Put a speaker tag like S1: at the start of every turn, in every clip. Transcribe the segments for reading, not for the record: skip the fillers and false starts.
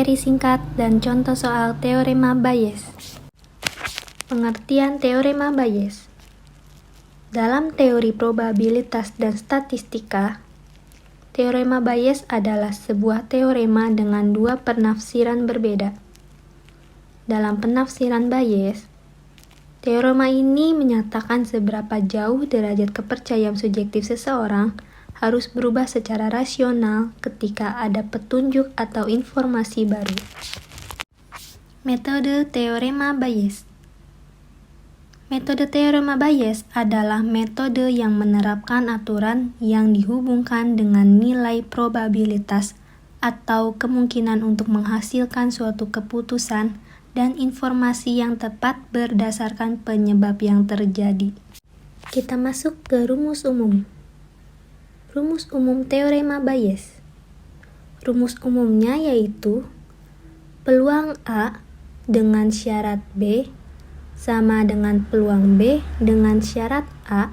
S1: Materi singkat dan contoh soal teorema Bayes. Pengertian teorema Bayes. Dalam teori probabilitas dan statistika, teorema Bayes adalah sebuah teorema dengan dua penafsiran berbeda. Dalam penafsiran Bayes, teorema ini menyatakan seberapa jauh derajat kepercayaan subjektif seseorang harus berubah secara rasional ketika ada petunjuk atau informasi baru. Metode teorema Bayes. Metode teorema Bayes adalah metode yang menerapkan aturan yang dihubungkan dengan nilai probabilitas atau kemungkinan untuk menghasilkan suatu keputusan dan informasi yang tepat berdasarkan penyebab yang terjadi. Kita masuk ke rumus umum. Rumus umum teorema Bayes. Rumus umumnya yaitu peluang A dengan syarat B sama dengan peluang B dengan syarat A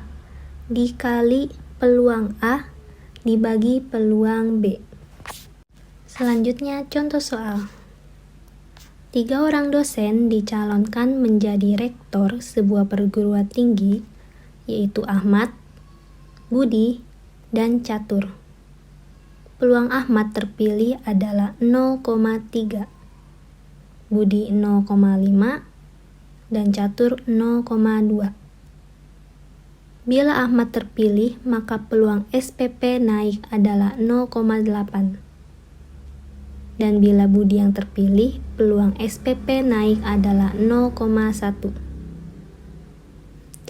S1: dikali peluang A dibagi peluang B. Selanjutnya contoh soal. 3 orang dosen dicalonkan menjadi rektor sebuah perguruan tinggi, yaitu Ahmad, Budi, dan Catur. Peluang Ahmad terpilih adalah 0,3, Budi 0,5, dan Catur 0,2. Bila Ahmad terpilih, maka peluang SPP naik adalah 0,8. Dan bila Budi yang terpilih, peluang SPP naik adalah 0,1.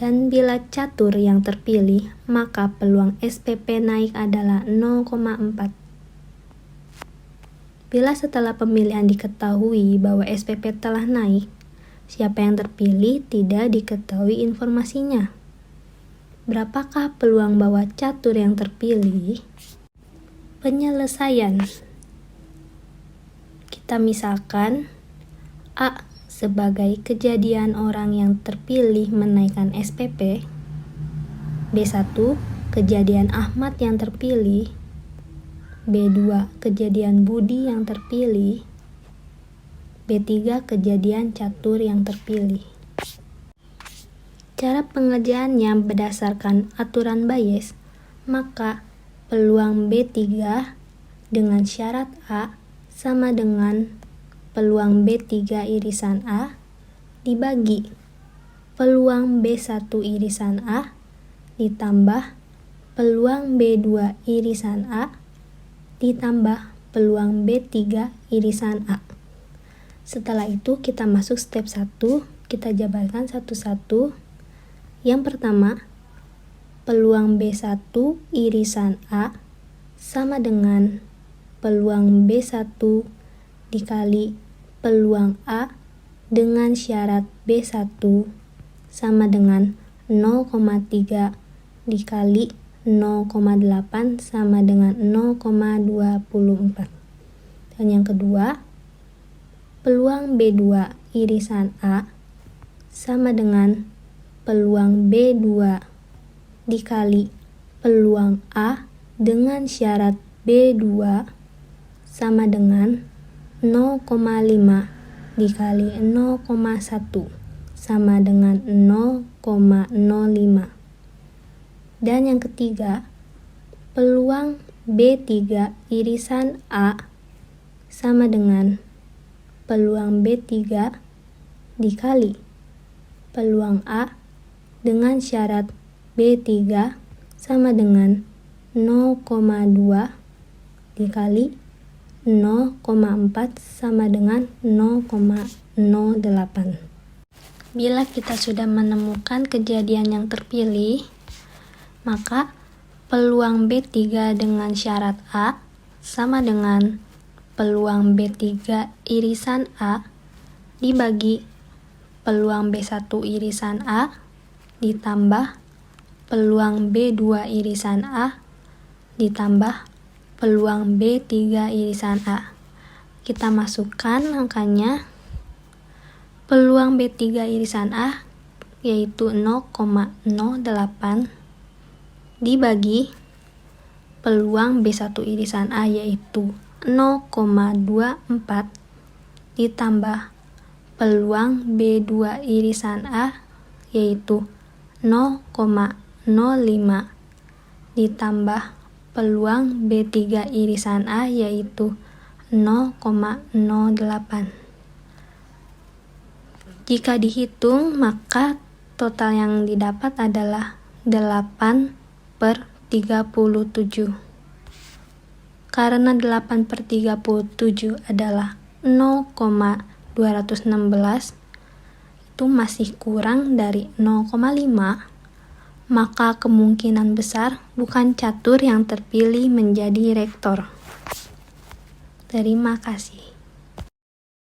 S1: Dan bila Catur yang terpilih, maka peluang SPP naik adalah 0,4. Bila setelah pemilihan diketahui bahwa SPP telah naik, siapa yang terpilih tidak diketahui informasinya. Berapakah peluang bahwa Catur yang terpilih? Penyelesaian. Kita misalkan A sebagai kejadian orang yang terpilih menaikkan SPP, B1 kejadian Ahmad yang terpilih, B2 kejadian Budi yang terpilih, B3 kejadian Catur yang terpilih. Cara pengerjaannya berdasarkan aturan Bayes, maka peluang B3 dengan syarat A sama dengan peluang B3 irisan A dibagi peluang B1 irisan A ditambah peluang B2 irisan A ditambah peluang B3 irisan A. Setelah itu kita masuk step 1, kita jabarkan satu-satu. Yang pertama, peluang B1 irisan A sama dengan peluang B1 dikali peluang A dengan syarat B1 sama dengan 0,3 dikali 0,8 sama dengan 0,24. Dan yang kedua, peluang B2 irisan A sama dengan peluang B2 dikali peluang A dengan syarat B2 sama dengan 0,5 dikali 0,1 sama dengan 0,05. Dan yang ketiga, peluang B3 irisan A sama dengan peluang B3 dikali peluang A dengan syarat B3 sama dengan 0,2 dikali 0,4 sama dengan 0,08. Bila kita sudah menemukan kejadian yang terpilih, maka peluang B3 dengan syarat A sama dengan peluang B3 irisan A dibagi peluang B1 irisan A ditambah peluang B2 irisan A ditambah peluang B3 irisan A. Kita masukkan angkanya. Peluang B3 irisan A yaitu 0,08 dibagi peluang B1 irisan A yaitu 0,24 ditambah peluang B2 irisan A yaitu 0,05 ditambah peluang B3 irisan A yaitu 0,08. Jika dihitung, maka total yang didapat adalah 8/37. Karena 8/37 adalah 0,216, itu masih kurang dari 0,5, maka kemungkinan besar bukan catur yang terpilih menjadi rektor. Terima kasih.